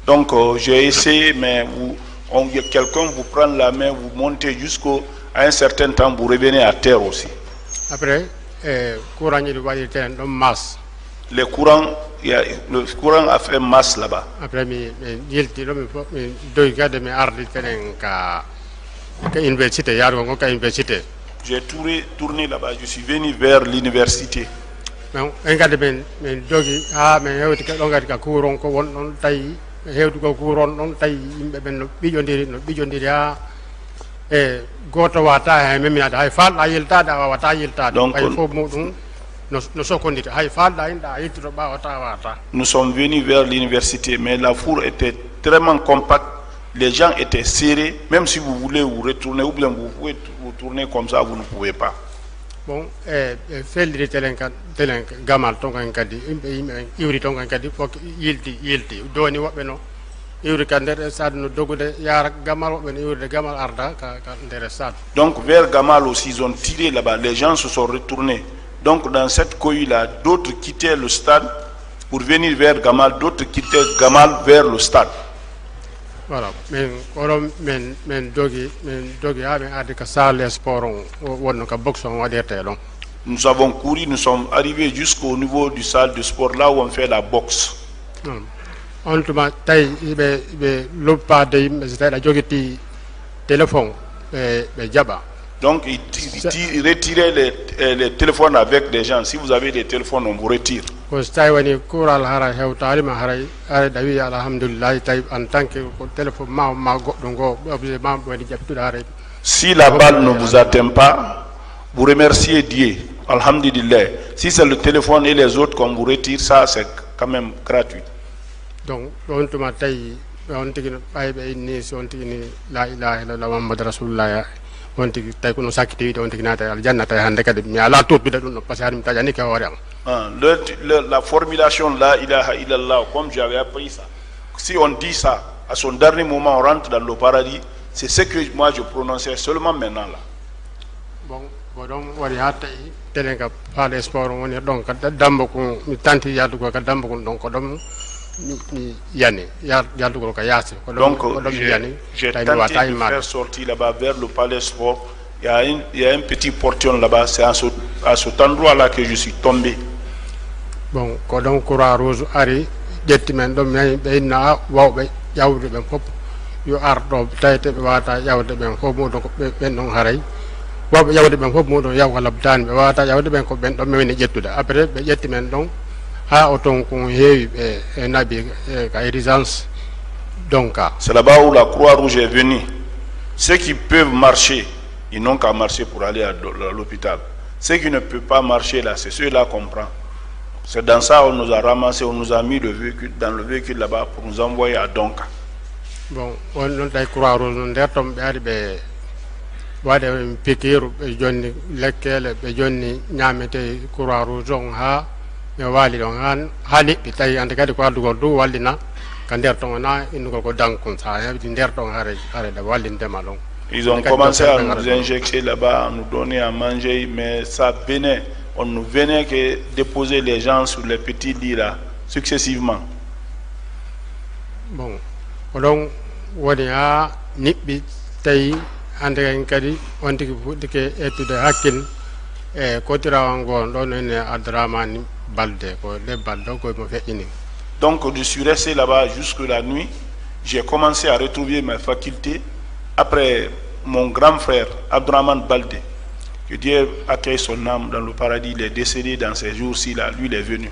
Donc j'ai essayé, mais quelqu'un vous prend la main, vous montez jusqu'à un certain temps, vous revenez à terre aussi. Après, le courant a fait masse là-bas. Après, J'ai tourné là-bas, je suis venu vers l'université. Nous sommes venus vers l'université, mais la foule était tellement compacte, les gens étaient serrés, même si vous voulez vous retourner, ou bien vous pouvez vous tourner comme ça, vous ne pouvez pas. Bon, donc vers Gamal aussi, ils ont tiré là-bas, les gens se sont retournés. Donc dans cette cohue-là, d'autres quittaient le stade pour venir vers Gamal, d'autres quittaient Gamal vers le stade. Voilà, nous avons couru, nous sommes arrivés jusqu'au niveau du salle de sport, là où on fait la boxe. Donc il retirait les téléphones avec des gens. Si vous avez des téléphones, on vous retire. Si la balle ne vous atteint pas, vous remerciez Dieu. Alhamdulillah. Si c'est le téléphone et les autres qu'on vous retire, ça c'est quand même gratuit. Donc, la formulation la ilaha illallah, comme j'avais appris ça, si on dit ça à son dernier moment, on rentre dans le paradis. C'est ce que moi je prononçais seulement maintenant là. Bon, donc j'ai tenté de faire sortir là-bas vers le palais sport. Il y a un petit portion là-bas, c'est à cet endroit-là que je suis tombé. Bon, donc Croix-Rouge ari jettimen dom beyna wawbe yawde ben fop yo ardo tayte be wata yawde ben fop mo ko ben non haray wawbe yawde ben fop mo do yaw kala tan be wata yawde ben ko ben dom woni jettude après be jettimen donc ha auton ko heewi be nabi ka résidence donc c'est là-bas où la Croix-Rouge est venue. Ceux qui peuvent marcher, ils n'ont qu'à marcher pour aller à l'hôpital. Ceux qui ne peuvent pas marcher là, c'est ceux-là qu'on prend. C'est dans ça qu'on nous a ramassé, on nous a mis dans le véhicule là-bas pour nous envoyer à Donka. Bon, on a Croix-Rouge, on a tombé wade pikiru be jonni lekkele be jonni nyamete Croix-Rouge on ha me wali don han hali bi tay ande kadi ko adugol du wallina ka der ton na inu ko dankon sa ya bi der ton hare da wallinde malon. Ils ont commencé à nous injecter là-bas, à nous donner à manger, mais ça venait. On ne venait que déposer les gens sur les petits lits là, successivement. Bon, donc, on a nibi tay ande kadi on tigi ke etude hakkin e kotira ngon don ne Abdourahmane Baldé ko le baldo ko mo feini. Donc je suis resté là-bas jusque la nuit. J'ai commencé à retrouver mes facultés après mon grand frère Abdourahmane Baldé. Que Dieu accueille son âme dans le paradis. Il est décédé dans ces jours-ci là. Lui il est venu.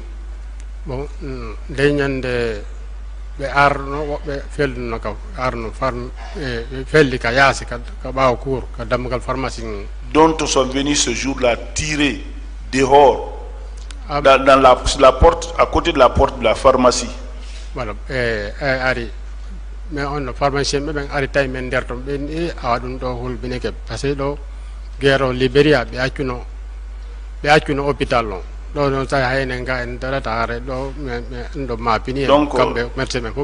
Bon, leñande be arno be felno ka arno farm felli ka yasi ka baw cour ka damgal pharmacie dont sont venus ce jour-là tirer dehors dans la porte, à côté de la porte de la pharmacie. Voilà, ari mais on pharmacien be ben ari tay men dertom ben adun do hol bineke parce que do guerre Libéria be accuno hôpital non. Donc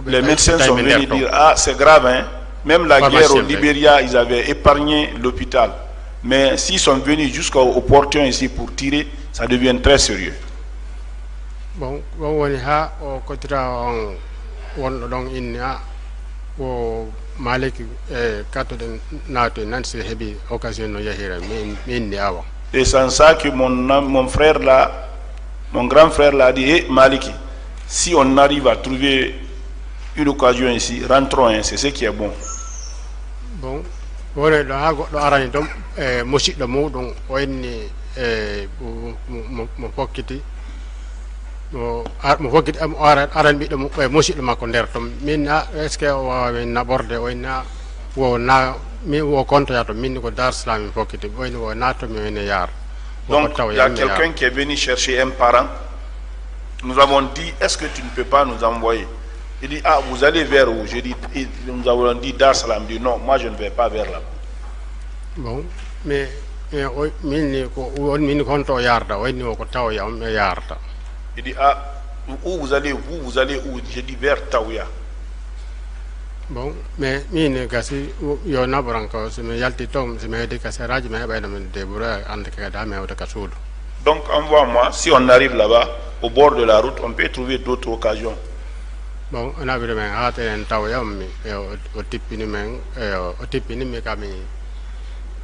les médecins sont venus dire ah c'est grave hein. Même la guerre au Libéria ils avaient épargné l'hôpital, mais s'ils sont venus jusqu'au portion ici pour tirer, ça devient très sérieux. bon woni ha o kotira on wonɗo ɗon inni o maliki kattoɗen naato nan se heeɓi occasion no yahira mi inni awa. Et c'est ça que mon frère là, mon grand frère là dit, hey, Maliki, si on arrive à trouver une occasion ici, rentrons, hein, c'est ce qui est bon. Bon, woni ɗo ha goɗɗo arani ɗum musidɗo muɗum o inni mo fokkiti mo fokkiti o aran ɓiɗɗo musidɗo makko nder tom min est ce que o wawa min naɓorde o inna wo na mi wo kontoya to min ko Dar Salam mi fokkiti o inni wo nattomi o ine yaara. Donc il y a quelqu'un qui est venu chercher un parent. Nous avons dit, est-ce que tu ne peux pas nous envoyer? Il dit, ah, vous allez vers où? Je dis, nous avons dit Dar Salam. Il dit, non, moi je ne vais pas vers là. Bon, mais min konto yarda o inni ko tawya on me yarda. Il dit, ah, où vous allez où? Je dis, vers Tawya. Bon, mais min gasi yo nabaranko so mi yalti tom so mi heedi kaseraji mi heɓayno min débrouiller ande kada mi hewta ka suudu. Donc envoie-moi, si on arrive là-bas, au bord de la route, on peut trouver d'autres occasions. Bon, on a vu men haate en Tawya mi o tippini men o tippini mi kami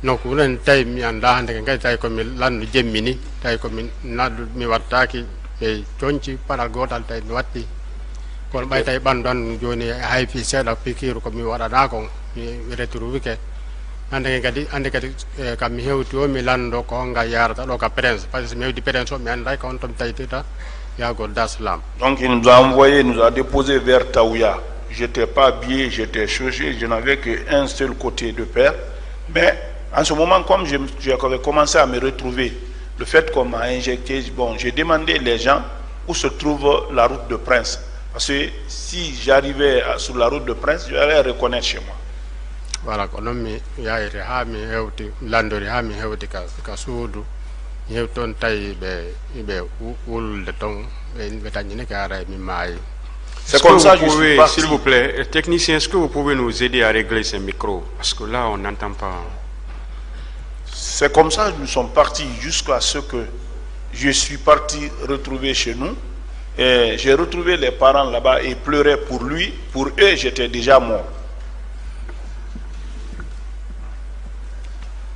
nokku ren tawi mi anda hande kadi tawi komi landu jemmini tawi komi naddu mi wattaki e coñci paɗal gotal tawi mi watti kono ɓay tawi ɓandu an joni hayfi seeɗa pikiru komi waɗana kon mi retrouve ande kadi kam mi hewti o mi lando ko honga yarata ɗo ka Prince par ce que mi hewti Prince o mi anday ko on tom tawitita yago Dar Salam. Donc il nous a envoyé, nous a déposé vers Tawya. J'étais pas habillé, j'étais chauffé, je n'avais qu'un seul côté de paire. Mais en ce moment, comme j'avais commencé à me retrouver, le fait qu'on m'a injecté, bon, j'ai demandé les gens où se trouve la route de Prince. Parce que si j'arrivais sur la route de Prince, j'allais reconnaître chez moi. Voilà, ko non mi yairi ha mi hewti landori ha mi hewti ka suudu mi hewti toon tawi ɓe wulde toon ɓe tañini ka ara mi maayi. C'est comme ça que je suis parti. S'il vous plaît, technicien, est-ce que vous pouvez nous aider à régler ce micro? Parce que là, on n'entend pas. C'est comme ça que nous sommes partis jusqu'à ce que je suis parti retrouver chez nous. Et j'ai retrouvé les parents là-bas et pleuraient pour lui. Pour eux, j'étais déjà mort.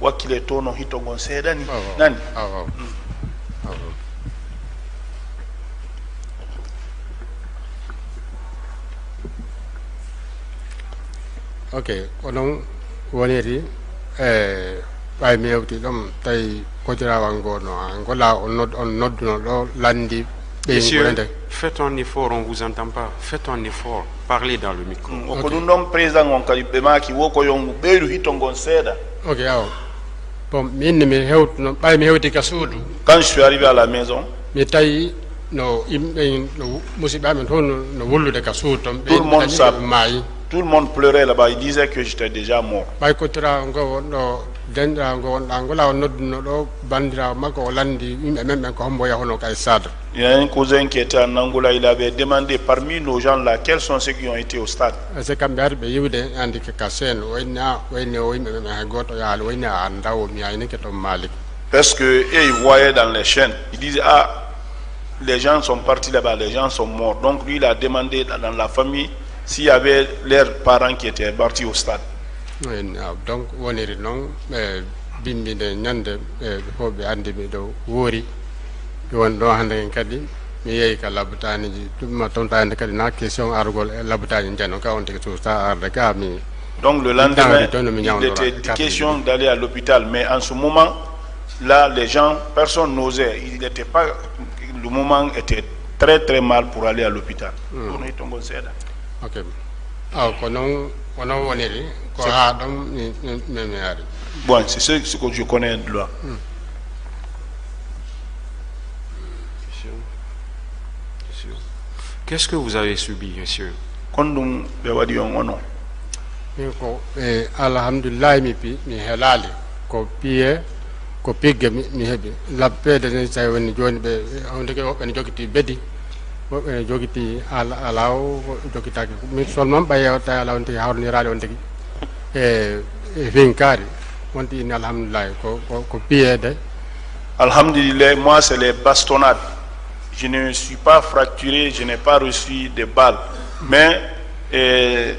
Wakile tono hitongon sedani nani. Ok, onon woniri ɓay mi hewti ɗum tawi kotirawan gono gola on nodduno ɗo landi. Monsieur, faites un effort, on ne vous entend pas. Faites un effort, parlez dans le micro. Ok, awo. Bon, min mi hewtuno ɓay mi hewti ka suudu. Quand je suis arrivé à la maison, mi tawi no yimɓe no musidɓe amen toon no wullude ka suudu toon tout le monde pleurait là-bas, il disait que j'étais déjà mort. ɓay kottirawo ngo wonɗo denɗirawo ngo wonɗa ngola o nodduno ɗo bandirawo makko o landi yimɓe men ɓen ko hombo yahono kay Sadre. Il y a un cousin qui était en Angola, il avait demandé parmi nos gens là, quels sont ceux qui ont été au stade. C'est comme ça que yiwde andi ka sen wayni o yimɓe men hay goto yaali wayni a andawo mi ayni ke to Malik. Parce que ils voyaient dans les chaînes, ils disaient ah les gens sont partis là-bas, les gens sont morts. Donc lui il a demandé dans la famille s'il y avait leurs parents qui étaient partis au stade. Donc woniri noon bimbide ñande fof ɓe andi ɓe ɗo woori won ɗo hande kadi mi yeehi ka labotaniji ɗumma tontade kadi na question argol e labotaji jano ka on tigi suusta arde ka mi. Donc le lendemain il était question d'aller à l'hôpital, mais en ce moment là les gens, personne n'osait, il n'était pas, le moment était très très mal pour aller à l'hôpital. Ok. Ah, ko non woniri ko ha ɗon mi ari. Bon, c'est ce que je connais de là. Qu'est-ce que vous avez subi, monsieur? Kondum be wadi on ono. Ko alhamdulillah mi helali ko piye ko pigge mi hebi lappede ne tawi woni joni ɓe onde ke woɓɓe ne jogiti beddi woɓɓe ne jogiti alaw jogitaki mi solman ɓayewta ala on tigi hawronirade on tigi e finkari wonti inni alhamdulillah ko piyede. Alhamdulillah, moi c'est les bastonnades. Je ne suis pas fracturé, je n'ai pas reçu de balles. Mais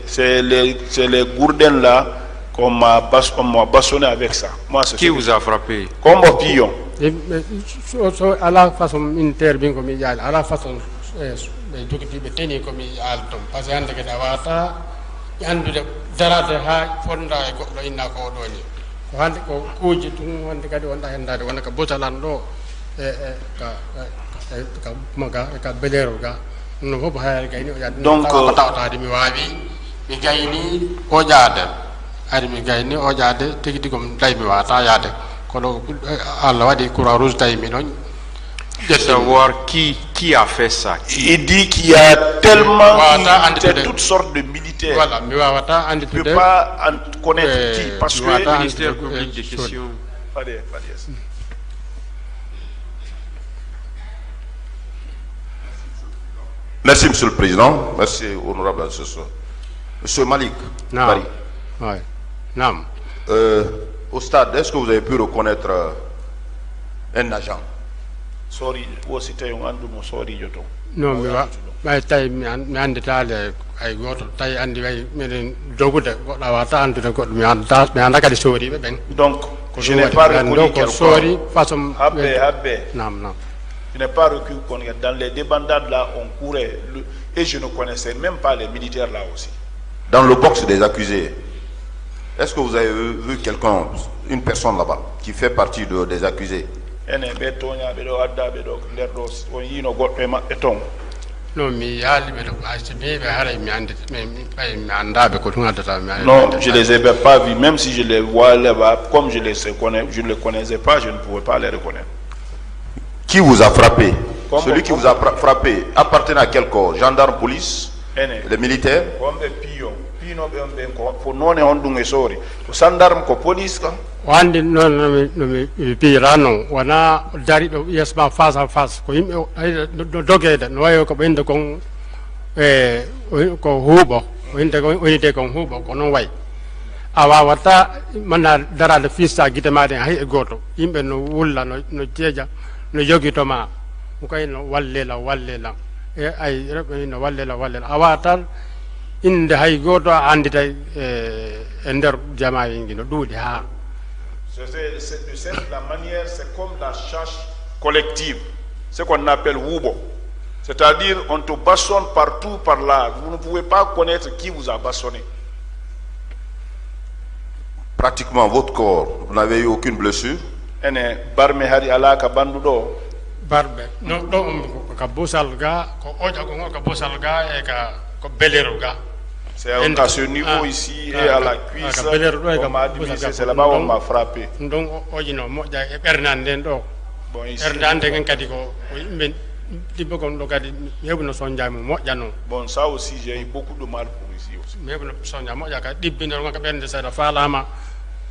c'est les gourdins là qu'on m'a bastonné avec ça. Moi, Qui vous a frappé? Comme au pillon. So à la façon militaire bien comme il y a à la façon de tenir comme il y a parce que ande que dawata andu de darate ha fonda e goddo inna ko do ni ko hande ko kuuji tum wonde kadi wonda hendade wona ka botalan do ka maga ka belero ga no hobo hayal gayni o yadde donc tawtaade mi waawi mi gayni o jaade ari mi gayni o jaade tigi digom day mi wata yaade kono Allah wadi Croix-Rouge tay mi non de savoir qui a fait ça. Il dit qu'il y a tellement toutes sortes de militaires. Voilà, mais on ne peut pas connaître qui parce que le ministère public des questions. Merci, Monsieur le Président. Merci, honorable assesseur. Monsieur Malik, Paris. Oui. Non. Au stade, est-ce que vous avez pu reconnaître un agent? Sorry, c'était un andu mo sorry joto. Non, mais tay mi anditale ay goto tay andi way menen dogude goddo wata andude goddo mi anda kadi sori be ben. Donc, je n'ai pas reconnu quelqu'un. Sori façon Habbe. Non. Je n'ai pas reconnu qu'on dans les débandades là on courait et je ne connaissais même pas les militaires là aussi. Dans le box des accusés, est-ce que vous avez vu quelqu'un, une personne là-bas, qui fait partie des accusés? Non, je les avais pas vus, même si je les vois là-bas, comme je ne les connaissais pas, je ne pouvais pas les reconnaître. Qui vous a frappé? Celui qui vous a frappé appartenait à quel corps? Gendarme, police, les militaires? wandi non mi pirano wana dari do yesma face à face ko yimbe do dogede no wayo ko bende kon ko hubo winde ko wonite kon hubo ko non way awa wata manna darade fista gite made hay e goto yimbe no wulla no jeeja no jogi to ma ko no wallela e ay no wallela awa tan inde hay goto andita e nder jama yingi no duudi ha. C'est de cette manière, c'est comme la chasse collective, ce qu'on appelle Wubo. C'est-à-dire, on te bastonne partout par là. Vous ne pouvez pas connaître qui vous a bastonné. Pratiquement votre corps, vous n'avez eu aucune blessure? Barme hari alaka bandudo. Barbe, no do ka bosal ga ko oja ko ka bosal ga e ka ko belero ga. C'est à ce niveau ici et à la cuisse, on m'a divisé, c'est là-bas où on m'a frappé. Donc, ogino moja e Bernanden do. Bon, ici. Bernanden kadi ko men dibo kon do kadi yebno sonja mo moja no. Bon, ça aussi j'ai eu beaucoup de mal pour ici aussi. Yebno sonja moja ka dibbino ko bende sa da falama.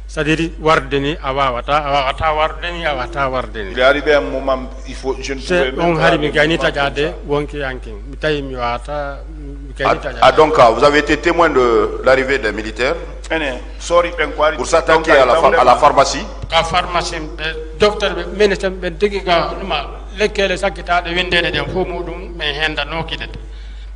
C'est-à-dire wardeni awata wardeni. Il est arrivé un moment, je ne pouvais même pas. On harimi gani tajade wonki yanking. Mitai mi wata. Ah donc vous avez été témoin de l'arrivée des militaires pour s'attaquer à la pharmacie? La pharmacie, docteur, ministre, digiga lekkele sakita de windede de fu mudum mais henda nokide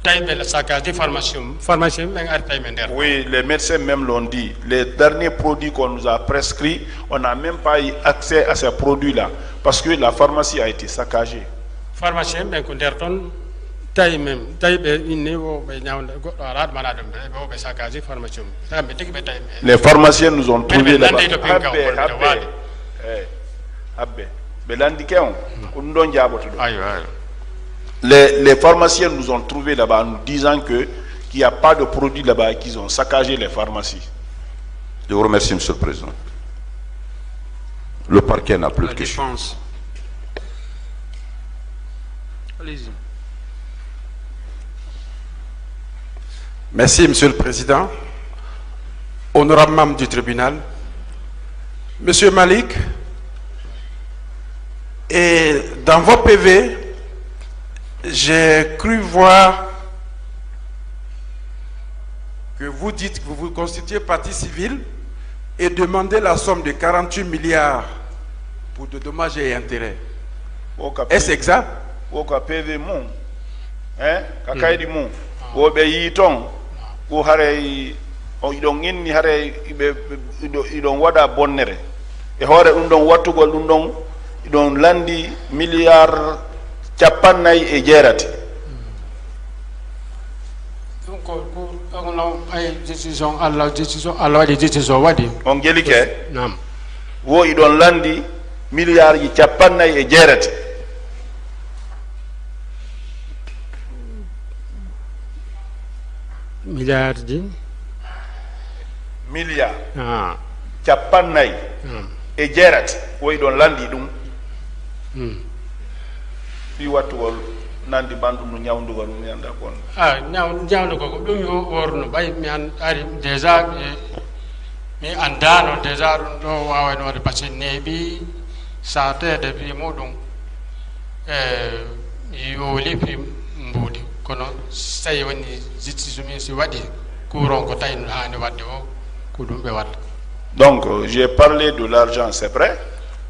taybe la saccage de pharmacie men artay men der. Oui, les médecins même l'ont dit. Les derniers produits qu'on nous a prescrits, on n'a même pas eu accès à ces produits-là parce que la pharmacie a été saccagée. Pharmacie men ko der ton tay même tay be niveau be nyawnde goddo arad manadum be saccage pharmacie tambe tigi be tay. Les pharmaciens nous ont trouvé là-bas. Les pharmaciens nous ont trouvé là-bas en nous disant qu'il n'y a pas de produits là-bas et qu'ils ont saccagé les pharmacies. Je vous remercie, Monsieur le Président. Le parquet n'a plus de questions. Allez-y. Merci, Monsieur le Président. Honorable membre du tribunal, Monsieur Malik, et dans vos PV, j'ai cru voir que vous dites que vous vous constituez partie civile et demandez la somme de 48 milliards pour de dommages et intérêts. Est-ce exact? wo ka PV mum ka kaydi mum wo ɓe yi ton wo haray o iɗon inni haray iɗon waɗa bonnere e hoore ɗum ɗon wattugol ɗum ɗon iɗon landi milliard 50 donc on ay décision Allah waɗi décision waɗi on jeli ke nam wo iɗon landi milliard 50 milliard ji milliard ah 50 wo iɗon landi ɗum fi wattugol nandi bandu no ñawndugol mi anda kon ñawdu ko ɗum yo worno ɓay mi an ari déjà mi andano déjà ɗum ɗo wawanode par ce que neeɓi satede fi muɗum yooli fi mbuudi kono so tawi woni justice min si waɗi courant ko tawi no hani wadde o ko ɗum ɓe watta. Donc j'ai parlé de l'argent, c'est vrai,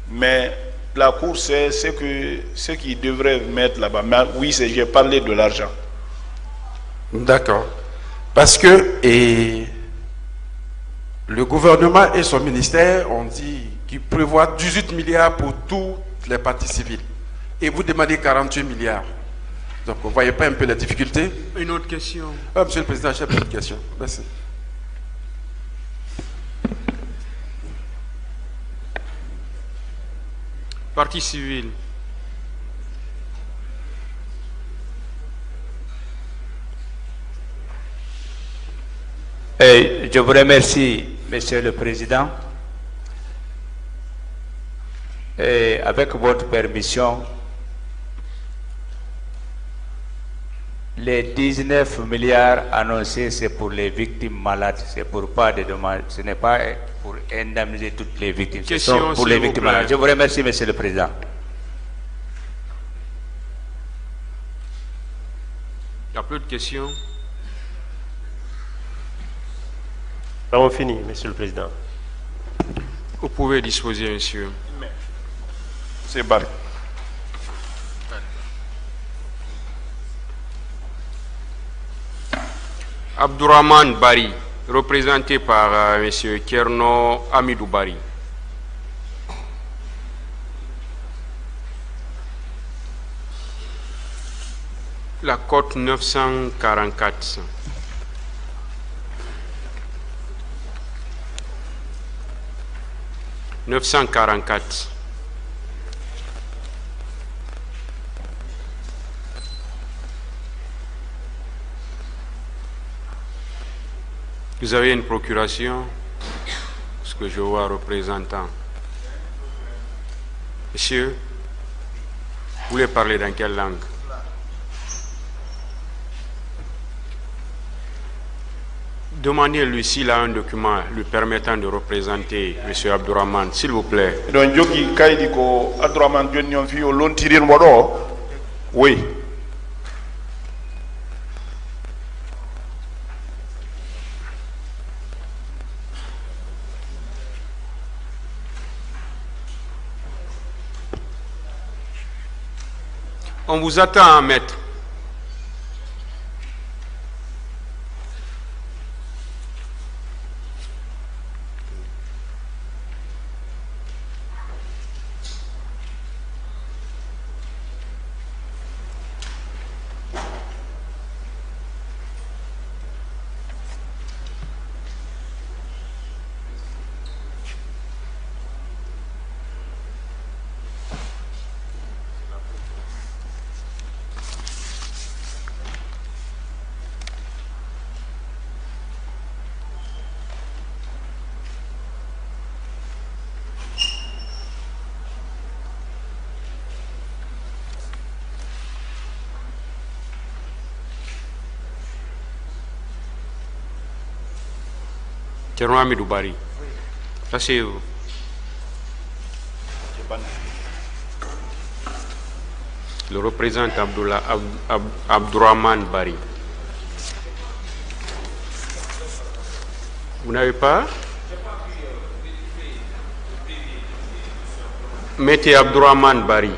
mais la Cour c'est ce qu'ils devraient mettre là-bas. Mais oui, j'ai parlé de l'argent. D'accord. Parce que le gouvernement et son ministère ont dit qu'ils prévoient 18 milliards pour toutes les parties civiles. Et vous demandez 48 milliards. Donc vous ne voyez pas un peu la difficulté? Une autre question. Monsieur le Président, j'ai une question. Merci. Partie civile. Je vous remercie, Monsieur le Président. Et avec votre permission, les 19 milliards annoncés, c'est pour les victimes malades. C'est pour pas de dommages. Ce n'est pas pour indemniser toutes les victimes. Ce sont pour les victimes malades. Je vous remercie, Monsieur le Président. Il n'y a plus de questions. Nous avons fini, Monsieur le Président. Vous pouvez disposer, monsieur. C'est Barry. Abdourahmane Bari, représenté par monsieur Kerno Amidou Bari. La cote 944. « 944. Vous avez une procuration, ce que je vois représentant. Monsieur, vous voulez parler dans quelle langue? Demandez-lui s'il a un document lui permettant de représenter M. Abdourahmane, s'il vous plaît. Donc jogi kaydi ko Abdourahmane joni on fi o lontirir moɗo. Oui. On vous attend, maître. Kerno Amidou Bari. Asseyez-vous. Le représentant Abdourahmane Bari. Vous n'avez pas? Mettez Abdourahmane Bari.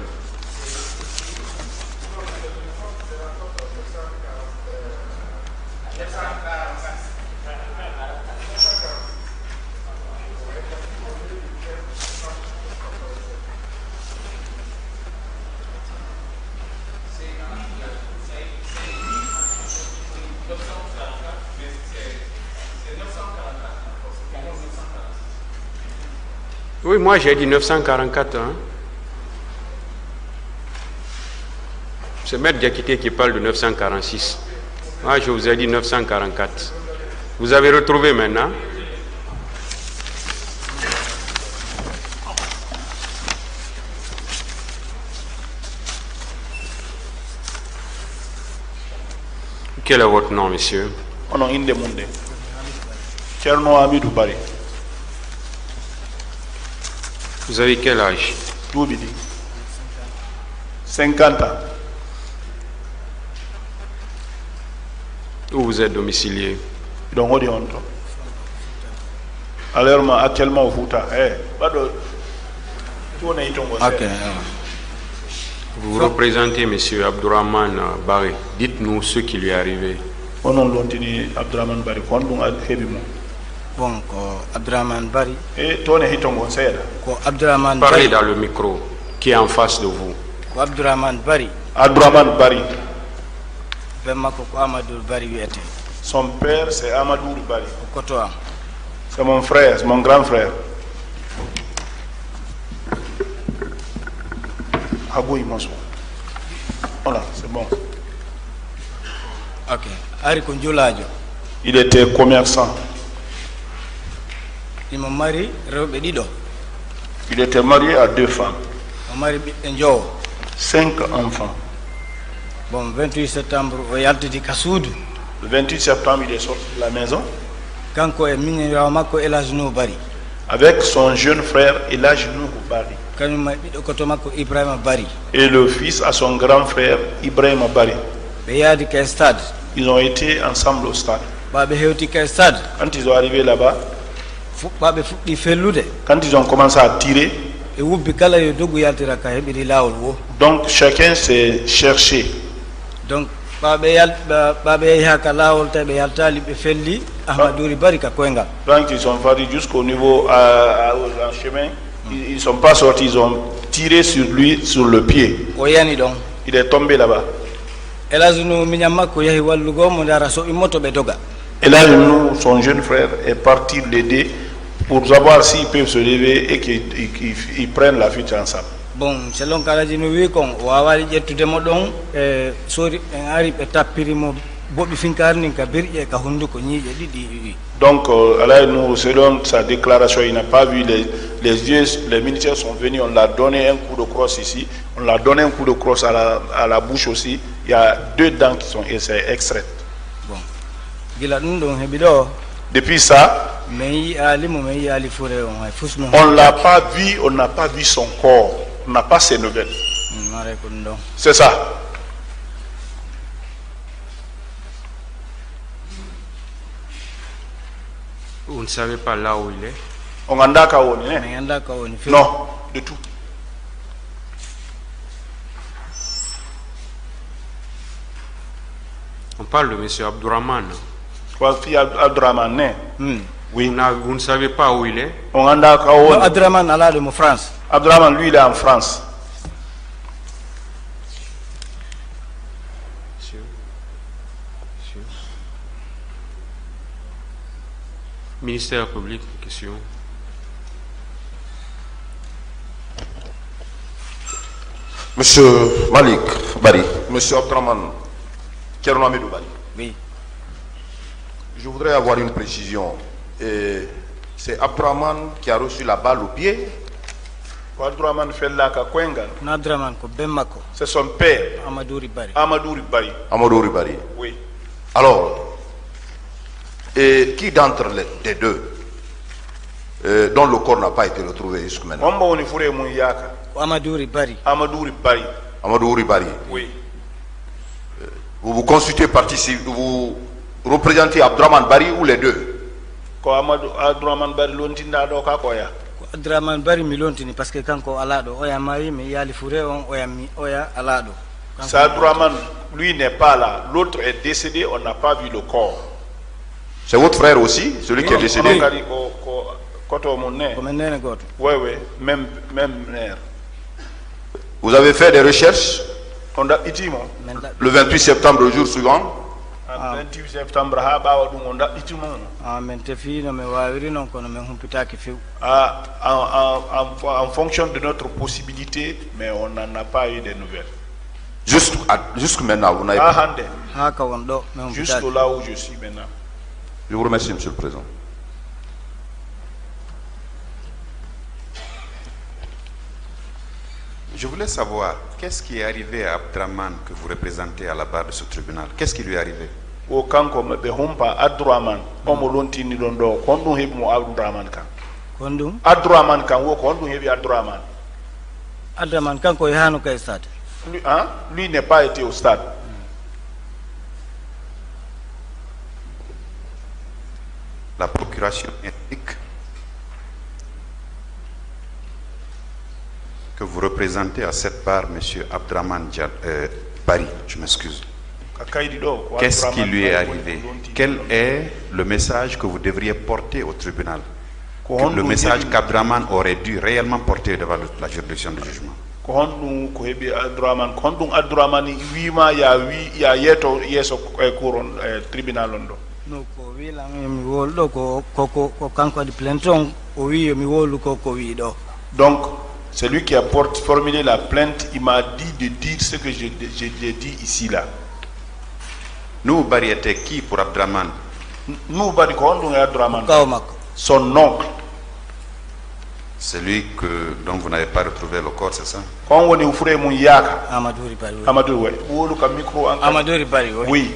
Oui, moi j'ai dit 944. Hein. C'est Maître Diakité qui parle de 946. Moi je vous ai dit 944. Vous avez retrouvé maintenant? Quel est votre nom, monsieur? Mon nom est Inde. Tcherno Amidou Bari. Vous avez quel âge? 50 ans. Où vous êtes domicilié? Donc on dit on. Alors actuellement au Fouta. Ok. Vous représentez M. Abdourahmane Barry. Dites-nous ce qui lui est arrivé. Bon, Abdourahmane Barry. Parlez dans le micro qui est en face de vous. Abdourahmane Barry. Abdourahmane Barry. Son père c'est Amadou Barry. C'est mon frère, c'est mon grand frère. Voilà, c'est bon. Ok. Il était commerçant. Il m'a marié, il était marié à 2 femmes. 5 enfants. Bon, 28 septembre, Le 28 septembre, il est sorti de la maison avec son jeune frère Elhadji Nuhu Bari et le fils à son grand frère Ibrahima Bari. Ils ont été ensemble au stade. Quand ils sont arrivés là-bas, quand ils ont commencé à tirer, donc chacun s'est cherché. Donc donc ils sont partis jusqu'au niveau en chemin. Ils ne sont pas sortis, ils ont tiré sur lui, sur le pied. Il est tombé là-bas. Elhadji Nuhu, son jeune frère, est parti l'aider pour savoir s'ils peuvent se lever et qu'ils prennent la fuite ensemble. Bon, selon Elhadji Nuhu, on va aller tout donc selon sa déclaration, il n'a pas vu les militaires sont venus, on l'a donné un coup de crosse ici, on l'a donné un coup de crosse à la bouche aussi. Il y a 2 dents qui sont extraites. Bon. Depuis ça, on l'a pas vu, on n'a pas vu son corps, on n'a pas ses nouvelles. C'est ça. Vous ne savez pas là où il est? Non, de tout. On parle de M. Abdourahmane. Abdourahmane. Oui. Vous ne savez pas où il est? Abdourahmane est en France. Abdourahmane, lui, il est en France. Ministère public, question. Monsieur Malik Bari, Monsieur Abdourahmane Tcherno Bari. Oui. Je voudrais avoir une précision. C'est Abdourahmane qui a reçu la balle au pied. C'est son père. Amadou Bari. Amadou Bari. Oui. Alors, et qui d'entre les deux dont le corps n'a pas été retrouvé jusqu'à maintenant? Amadou Bari. Amadou Bari. Amadou Bari. Oui. Vous vous consultez partie civile, vous représentez Abdourahmane Bari ou les deux? Abdourahmane Bari Abdourahmane Bari milontini parce que quand on alado oya mari mais yali fouré on oya alado. Ça Abdourahmane lui n'est pas là, l'autre est décédé, on n'a pas vu le corps. C'est votre frère aussi, celui qui est décédé? Oui, oui, même mère. Vous avez fait des recherches le 28 septembre, le jour suivant? 28 septembre ha ɓawa ɗum o daɓɓitimo min tefi no mi wawiri noon kono min humpitaki few en fonction de notre possibilité, mais on n'en a pas eu de nouvelles. Jusque maintenant, vous n'avez pas... Jusque là où je suis maintenant. Je vous remercie, Monsieur le Président. Je voulais savoir, qu'est-ce qui est arrivé à Abdraman que vous représentez à la barre de ce tribunal? Qu'est-ce qui lui est arrivé? O kanko be humpa Abdraman omo lontini don do kon dum hebi mo Abdraman kan kondum Abdraman kan wo kon dum hebi Abdraman kanko e hanu kay stade lui n'est pas été au stade. La procuration indique que vous représentez à cette barre M. Abdraman Bari, je m'excuse. Qu'est-ce qui lui est arrivé? Quel est le message que vous devriez porter au tribunal? Le message qu'Abdraman aurait dû réellement porter devant la juridiction de jugement. Donc, celui qui a formulé la plainte, il m'a dit de dire ce que j'ai dit ici là. Nous, Bari était qui pour Abdraman? Nous, Bari, Abdraman. Son oncle. Celui dont vous n'avez pas retrouvé le corps, c'est ça? Amadou Ribari, oui.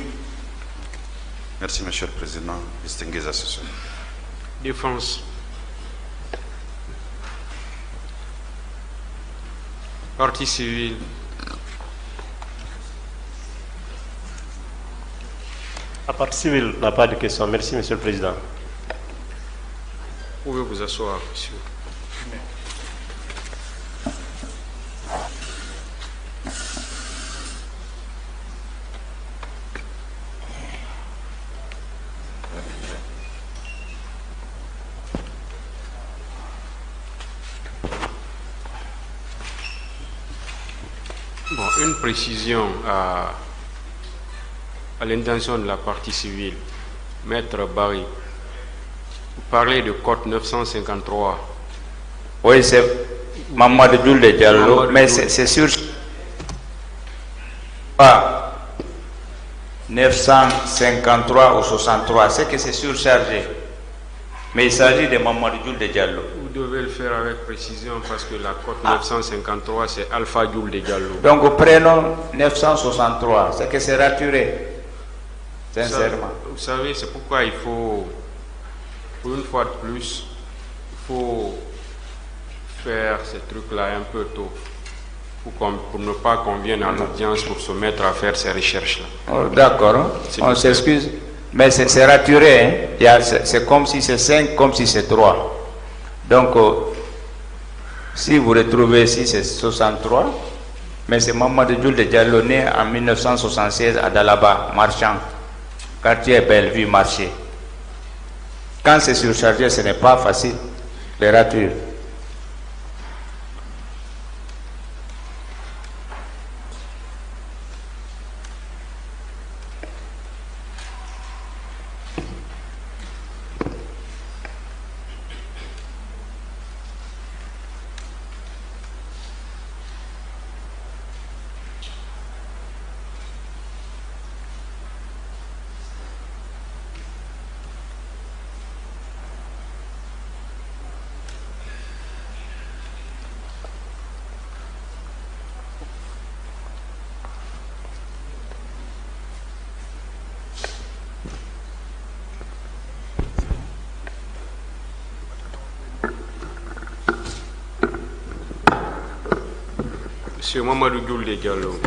Merci, Monsieur le Président. Distingués associés. Défense. Partie civile. La partie civile n'a pas de question. Merci, Monsieur le Président. Vous pouvez vous asseoir, monsieur. Bon, une précision à l'intention de la partie civile. Maître Barry, vous parlez de code 953. Oui, c'est Mamadou Djoulde Diallo, mais c'est sur 953 ou 63, c'est que c'est surchargé. Mais il s'agit de Mamadou Djoulde Diallo. Vous devez le faire avec précision parce que la code 953 c'est Alpha Djoulde Diallo. Donc prenons 963, c'est que c'est raturé. Sincèrement. Vous savez, c'est pourquoi il faut, pour une fois de plus, il faut faire ces trucs-là un peu tôt, pour ne pas qu'on vienne à l'audience pour se mettre à faire ces recherches-là. Oh, d'accord, on s'excuse, mais c'est raturé, hein? C'est comme si c'est 5, comme si c'est 3. Donc, si vous retrouvez ici, c'est 63, mais c'est Mamadou Djoulde Diallo né en 1976 à Dalaba, marchand. Quartier Bellevue, marché. Quand c'est surchargé, ce n'est pas facile, les ratures. Monsieur Mamadou Djoulde Diallo.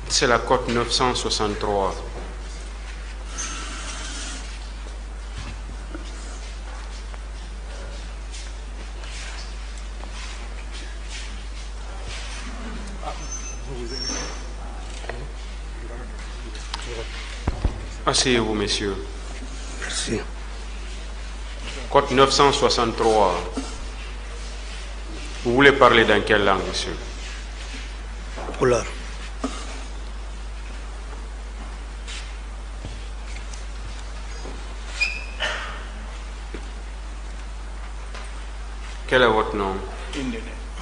C'est la cote 963. Asseyez-vous, messieurs. Merci. Code 963. Vous voulez parler dans quelle langue, monsieur? Pulaar. Quel est votre nom?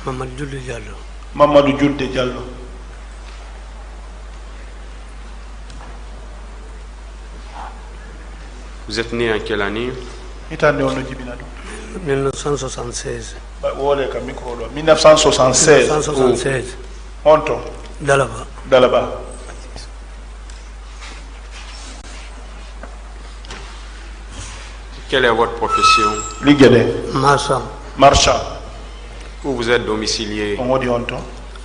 Mamadou Julde Diallo. Mamadou Julde Diallo. Vous êtes né en quelle année? 1976. 1976. 1976. Honto. Dalaba. Dalaba. Quelle est votre profession? Ligede. Marchand. Marchand. Où vous êtes domicilié? On dit Honto.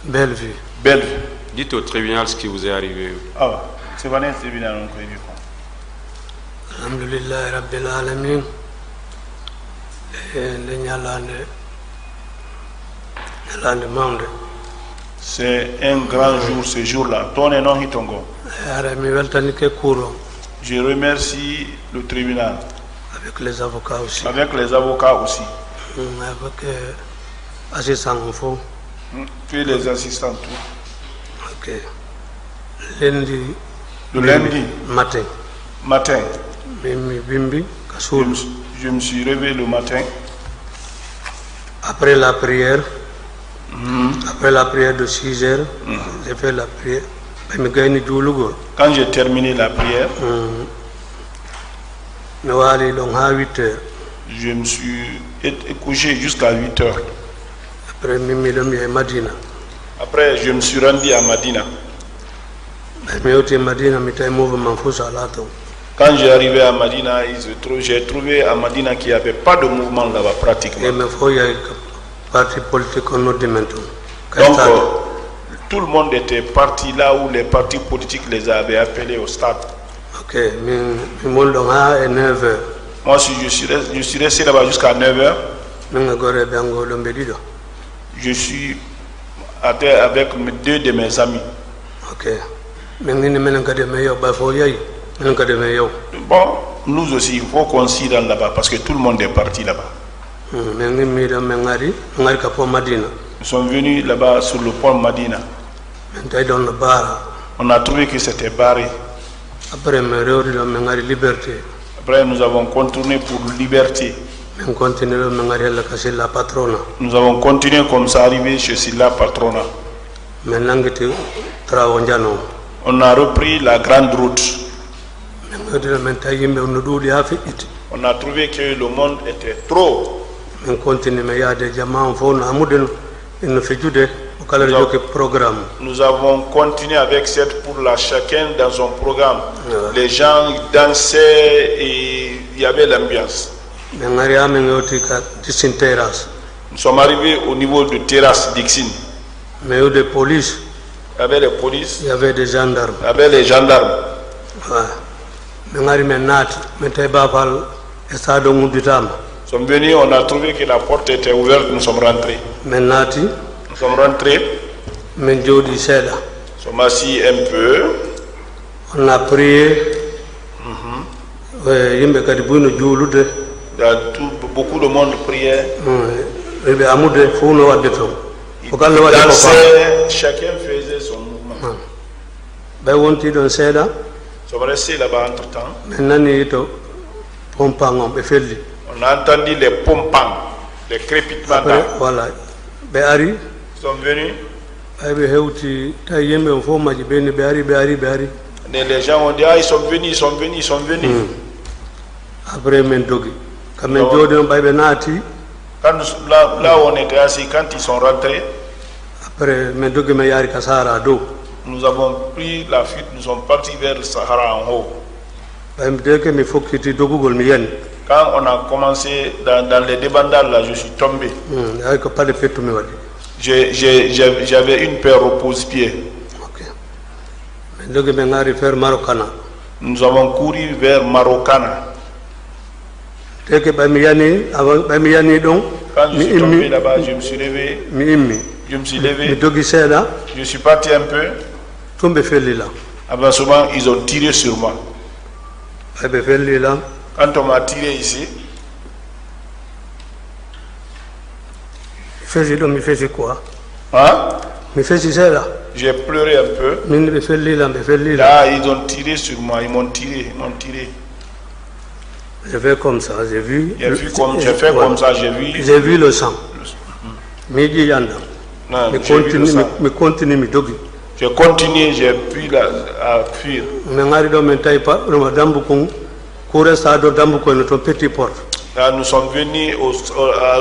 Bellevue. Bellevue. Dites au tribunal ce qui vous est arrivé. Ah, c'est vrai, c'est tribunal on peut dire. Alhamdulillah Rabbil Alamin. C'est un grand jour ce jour-là. Je remercie le tribunal. Avec les avocats aussi. Avec les avocats aussi. Avec assistants info. Puis les assistants tout. Ok. Lundi. Le lundi. Matin. Matin. Bimbi. Je me suis réveillé le matin. Après la prière. Après la prière de 6 heures. J'ai fait la prière. Quand j'ai terminé la prière. Je me suis couché jusqu'à 8 heures. Après, je me suis rendu à Madina. Quand j'ai arrivé à Madina, j'ai trouvé à Madina qu'il n'y avait pas de mouvement là-bas pratiquement. Donc, tout le monde était parti là où les partis politiques les avaient appelés au stade. Ok, moi je suis resté là-bas jusqu'à 9h. Je suis avec 2 de mes amis. Ok. Bon, nous aussi, il faut qu'on s'y rende là-bas parce que tout le monde est parti là-bas. Nous sommes venus là-bas sur le pont Madina. On a trouvé que c'était barré. Après, nous avons contourné pour liberté. Nous avons continué comme ça, arrivé chez Silla Patrona. On a repris la grande route. On a trouvé que le monde était trop. Nous avons continué avec cette pour la chacun dans son programme. Les gens dansaient et il y avait l'ambiance. Nous sommes arrivés au niveau de terrasse Dixine. Il y avait des polices. Il y avait des gendarmes. Il y avait les gendarmes. Nous sommes venus, on a trouvé que la porte était ouverte, nous sommes rentrés. Nous sommes rentrés. Nous sommes assis un peu. On a prié. Il y a beaucoup de monde priait. Ils dansaient, chacun faisait son mouvement. Nous sommes restés là-bas entre temps. On a entendu les pompans, les crépitements. Voilà. Nous sommes venus. Les gens ont dit, ils sont venus, ils sont venus, ils sont venus. Après, là où on était assis, quand ils sont rentrés, après, nous avons pris la fuite, nous sommes partis vers le Sahara en haut. Quand on a commencé dans les débandades, là, je suis tombé. J'avais une paire au pose-pied. Nous avons couru vers Marokana. Quand je suis tombé là-bas, je me suis levé. Je me suis levé. Je suis parti un peu. Avant souvent, ils ont tiré sur moi. Quand on m'a tiré ici, Mi faisait quoi? Hein? Mi faisait ça là. J'ai pleuré un peu. Là, ils ont tiré sur moi, ils m'ont tiré. J'ai fait comme ça, j'ai vu. J'ai fait comme ça, j'ai vu. J'ai vu le sang. Mais continue, j'ai continué, j'ai pu à fuir. Là, nous sommes venus au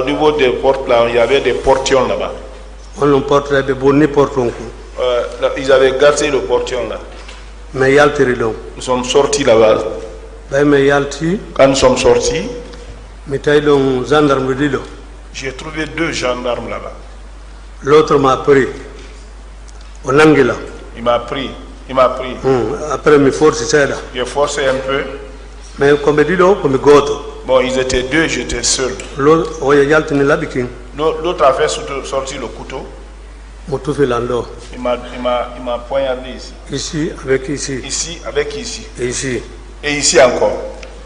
niveau des portes, là, il y avait des portions là-bas. Ils avaient gardé le portion là. Nous sommes sortis là-bas. Quand nous sommes sortis, j'ai trouvé 2 gendarmes là-bas. L'autre m'a pris. Il m'a pris. Après, j'ai forcé un peu. Mais comme bon, ils étaient 2, j'étais seul. L'autre a fait sortir le couteau. Il m'a poignardé ici. Ici avec ici. Ici avec ici. Et ici. Et ici encore.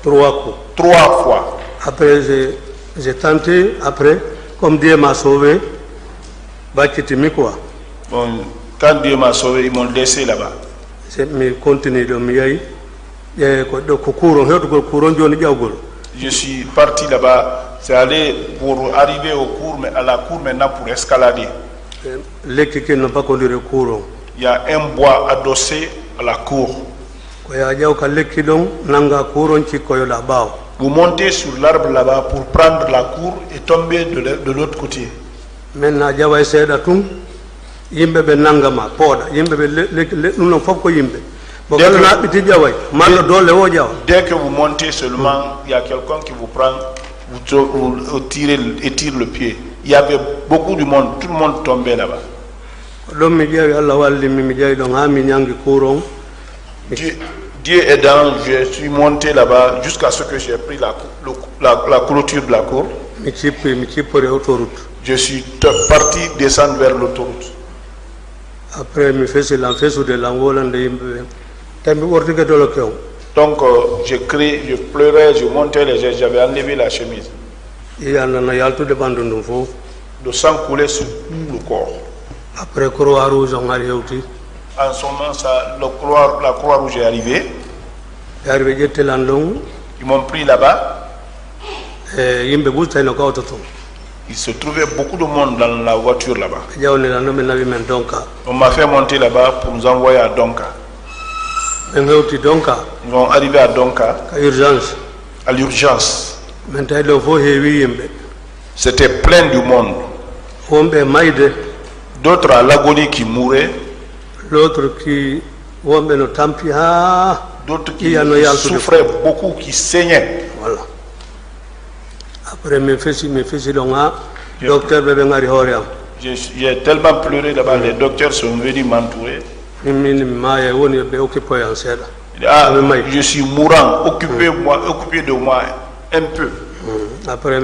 3 coups. 3 fois. Après, j'ai tenté, comme Dieu m'a sauvé, quoi. Bon, quand Dieu m'a sauvé, ils m'ont laissé là-bas. Je suis parti là-bas, c'est aller pour arriver au cours, mais à la cour maintenant pour escalader. Il y a un bois adossé à la cour. Vous montez sur l'arbre là-bas pour prendre la cour et tomber de l'autre côté. Maintenant, dès que vous montez seulement, il y a quelqu'un qui vous prend, vous tire le pied. Il y avait beaucoup de monde, tout le monde tombait là-bas. Dieu aidant, je suis monté là-bas jusqu'à ce que j'ai pris la clôture de la cour. Je suis parti descendre vers l'autoroute. Après, donc, j'ai crié, je pleurais, je montais les gestes, j'avais enlevé la chemise. Le sang coulait sur le corps. Après, Croix-Rouge, on a réussi. En ce moment, la Croix-Rouge est arrivée. Ils m'ont pris là-bas. Il se trouvait beaucoup de monde dans la voiture là-bas. On m'a fait monter là-bas pour nous envoyer à Donka. Nous sommes arrivés à Donka. À l'urgence. C'était plein du monde. D'autres à l'agonie qui mouraient. D'autres qui souffraient beaucoup, qui saignaient. Voilà. Après, mes fils docteur j'ai tellement pleuré là-bas, les docteurs sont venus m'entourer. Je suis mourant, occupé de moi un peu. Après,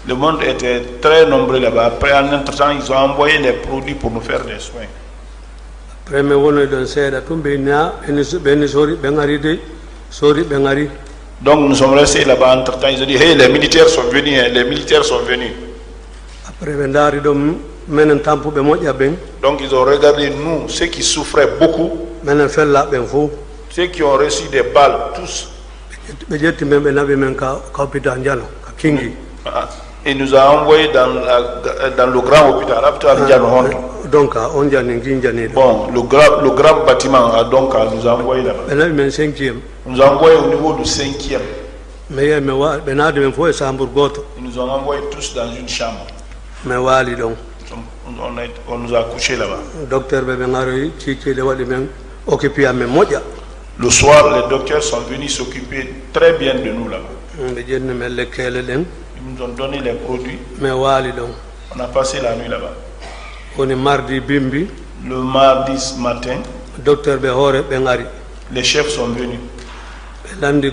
le monde était très nombreux là-bas. Après, en entre-temps, ils ont envoyé les produits pour nous faire des soins. Donc nous sommes restés là-bas entre-temps. Ils ont dit, hey, les militaires sont venus, les militaires sont venus. Donc ils ont regardé nous, ceux qui souffraient beaucoup, ceux qui ont reçu des balles, tous. Et nous a envoyés dans le grand hôpital. Bon, le grand bâtiment à Donka nous a envoyés là-bas. Nous a envoyés au niveau du 5e. Ils nous ont envoyés tous dans une chambre. On nous a couchés là-bas. Le soir, les docteurs sont venus s'occuper très bien de nous là-bas. Ils nous ont donné les produits. On a passé la nuit là-bas. Le mardi matin, les chefs sont venus. Ils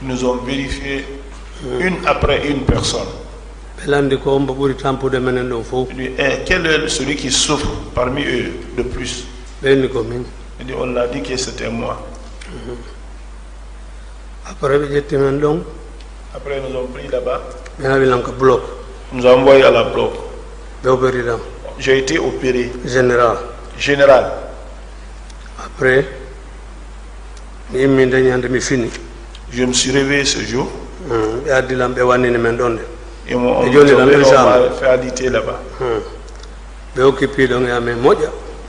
nous ont vérifié une après une personne. Quel est celui qui souffre parmi eux de plus? On a dit que c'était moi. Après, Après, nous avons pris là-bas. bloc. Nous avons envoyé à la bloc. J'ai été opéré. Général. Général. Après, je me suis réveillé ce jour. Ils m'ont fait alité là-bas. Ils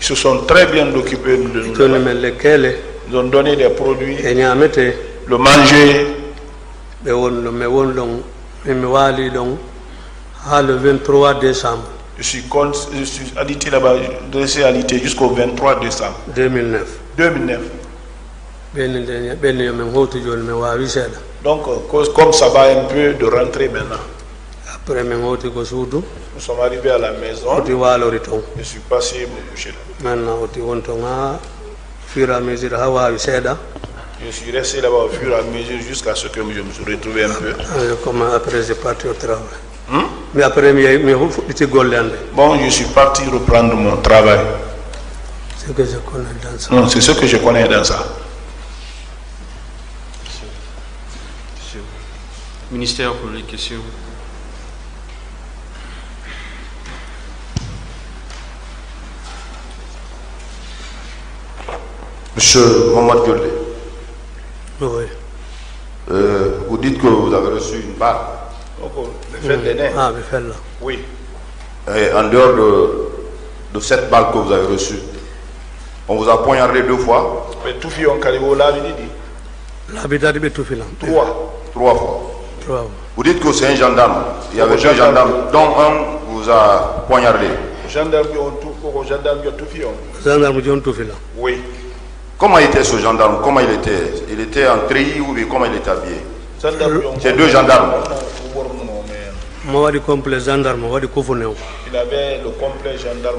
se sont très bien occupés de nous. Ils ont donné des produits, le manger. Le 23 décembre. Je suis alité là-bas, laissé alité jusqu'au 23 décembre 2009. 2009. Donc, comme ça va un peu de rentrer maintenant. Après, nous sommes arrivés à la maison. Je suis passé me coucher là. Je suis resté là-bas au fur et à mesure jusqu'à ce que je me suis retrouvé un peu. Après, j'ai parti au travail. Mais après, bon, je suis parti reprendre mon travail. C'est ce que je connais dans ça. Non, c'est ce que je connais dans ça. Ministère pour les questions. Monsieur Mohamed Diolé. Oui. Vous dites que vous avez reçu une balle. Ah, mais fais-le. Oui. Et en dehors de cette balle que vous avez reçue, on vous a poignardé 2 fois. Mais tout fait, on calibre là, Trois fois. Vous dites que c'est un gendarme. Il y avait 2 gendarmes, dont un vous a poignardé. Gendarme, oui. Comment était ce gendarme? Comment il était? Il était en treillis ou comment il était habillé? C'est 2 gendarmes. Il avait le complet gendarme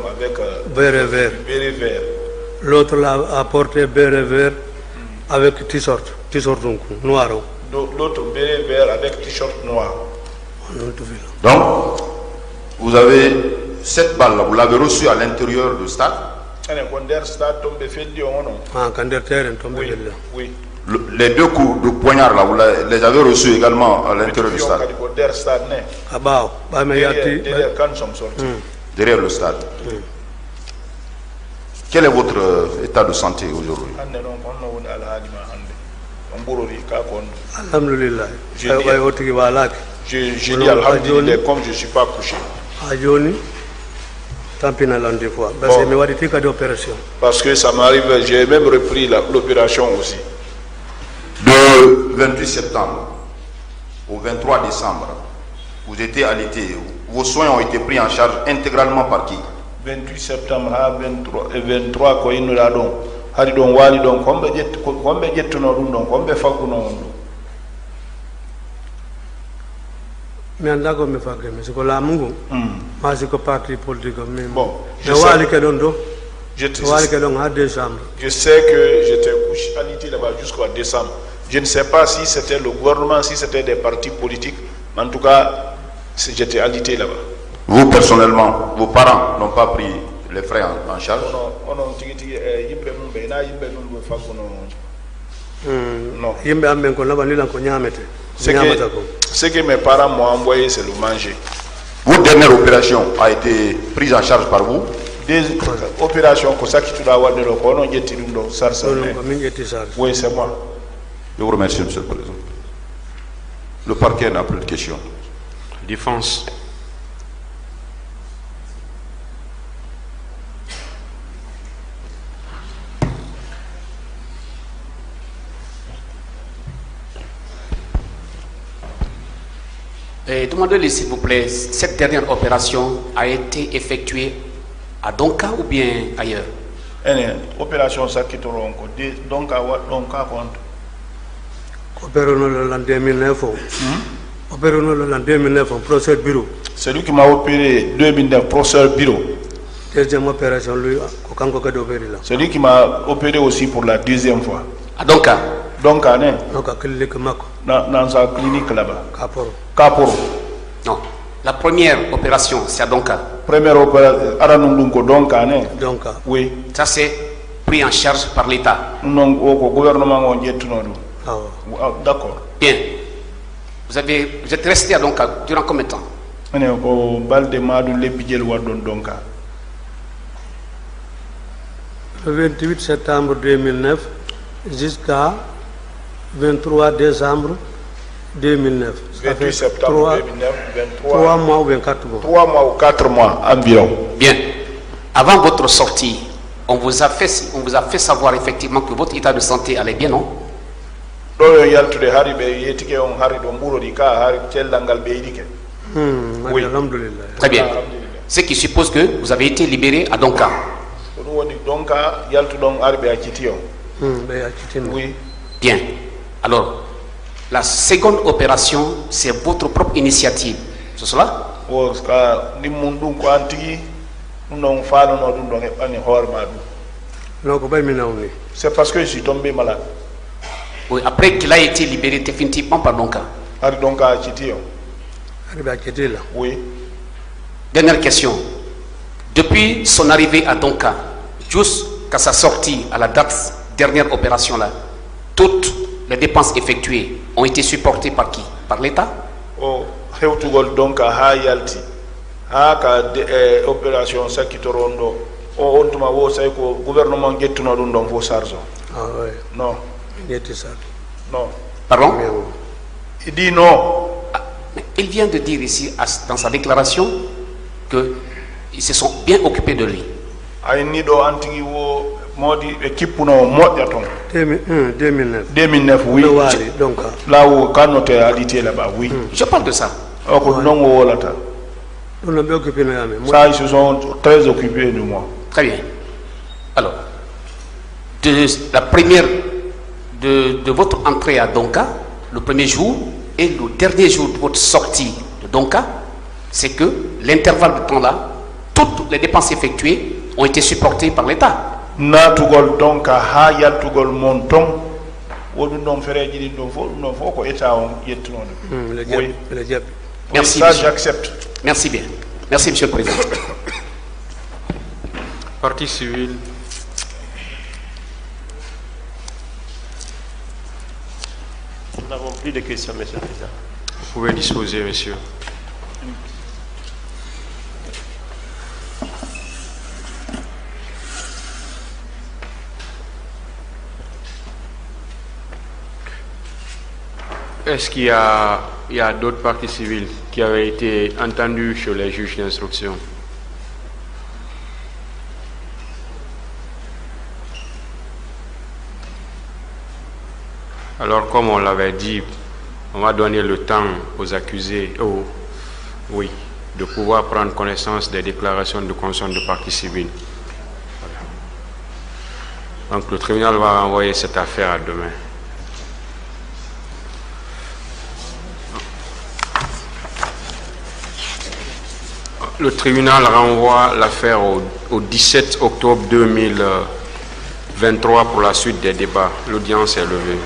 avec béret vert. L'autre l'a apporté béret vert avec t-shirt noir. L'autre béret vert avec t-shirt noir. Donc, vous avez cette balle-là, vous l'avez reçue à l'intérieur du stade? Oui. Les 2 coups de poignard là, vous les avez reçus également à l'intérieur du stade? Derrière le stade. Quel est votre état de santé aujourd'hui? Alhamdulillah. J'ai dit alhamdulillah comme je ne suis pas couché. Parce que ça m'arrive, j'ai même repris l'opération aussi. De 28 septembre au 23 décembre, vous étiez alité. Vos soins ont été pris en charge intégralement par qui? 28 septembre à 23 ko innoɗa ɗon hari ɗon waali ɗon komɓe ƴettuno ɗum ɗon komɓe fagguno on ɗum. Mi anda ko mi fagge mi siko laamu ngu ma siko parti politique o min bon mi waali ke ɗon ɗo waali ke ɗon ha décembre. Je sais que j'étais couché alité là-bas jusqu'à décembre. Je ne sais pas si c'était le gouvernement, si c'était des partis politiques, mais en tout cas j'étais alité là-bas. Vous personnellement, vos parents n'ont pas pris les frais en charge? Non. Ce que mes parents m'ont envoyé, c'est le manger. Votre dernière opération a été prise en charge par vous? Des opérations comme ça qui tu dois avoir de l'eau, oui, c'est moi. Je vous remercie, Monsieur le Président. Le parquet n'a plus de questions. Défense. Demandez-lui s'il vous plaît, cette dernière opération a été effectuée à Donka ou bien ailleurs? Opération ça qui Donka compte. Opération en 2009. Opération en 2009, procès bureau. C'est lui qui m'a opéré 2009, procès bureau. Deuxième opération, lui, c'est lui qui m'a opéré aussi pour la deuxième fois. À Donka? Donka, né? Dans sa clinique là-bas. Kaporo. Non. La première opération, c'est à Donka. Première opération, Donka, né? Donka. Oui. Ça, c'est pris en charge par l'État. Non, au gouvernement, on dit tout. Ah, d'accord. Bien. Vous êtes resté à Donka durant combien de temps? Le 28 septembre 2009 jusqu'à 23 décembre 2009. Ça 28 fait septembre 2009, 3 mois ou 24 mois. 3 mois ou 4 mois environ. Bien. Avant votre sortie, on vous a fait savoir effectivement que votre état de santé allait bien, non? Oui. Très bien. Ce qui suppose que vous avez été libéré à Donka. Oui. Bien. Alors, la seconde opération, c'est votre propre initiative. C'est cela? C'est parce que je suis tombé malade. Oui, après qu'il a été libéré définitivement par Donka. Oui. Dernière question. Depuis son arrivée à Donka, jusqu'à sa sortie à la date dernière opération là, toutes les dépenses effectuées ont été supportées par qui? Par l'État? Oh, Donka ha yalti. Ha ka opération sakitorondo. O ontuma wo say ko gouvernement gettuno dum don fo sarzo. Ah ouais. Non. Non. Pardon? Il dit non. Il vient de dire ici, dans sa déclaration, qu'ils se sont bien occupés de lui. 2009. 2009, oui. Là où quand on a habité là-bas, oui. Je parle de ça. Ça, ils se sont très occupés de moi. Très bien. Alors, de votre entrée à Donka, le premier jour et le dernier jour de votre sortie de Donka, c'est que l'intervalle de temps là, toutes les dépenses effectuées ont été supportées par l'État. Merci, ça j'accepte. Merci bien. Merci, Monsieur le Président. Partie civile. Nous n'avons plus de questions, Monsieur le Président. Vous pouvez disposer, monsieur. Est-ce qu'il y a d'autres parties civiles qui avaient été entendues chez les juges d'instruction? Alors, comme on l'avait dit, on va donner le temps aux accusés, de pouvoir prendre connaissance des déclarations de conscience de partie civile. Voilà. Donc, le tribunal va renvoyer cette affaire à demain. Le tribunal renvoie l'affaire au 17 octobre 2023 pour la suite des débats. L'audience est levée.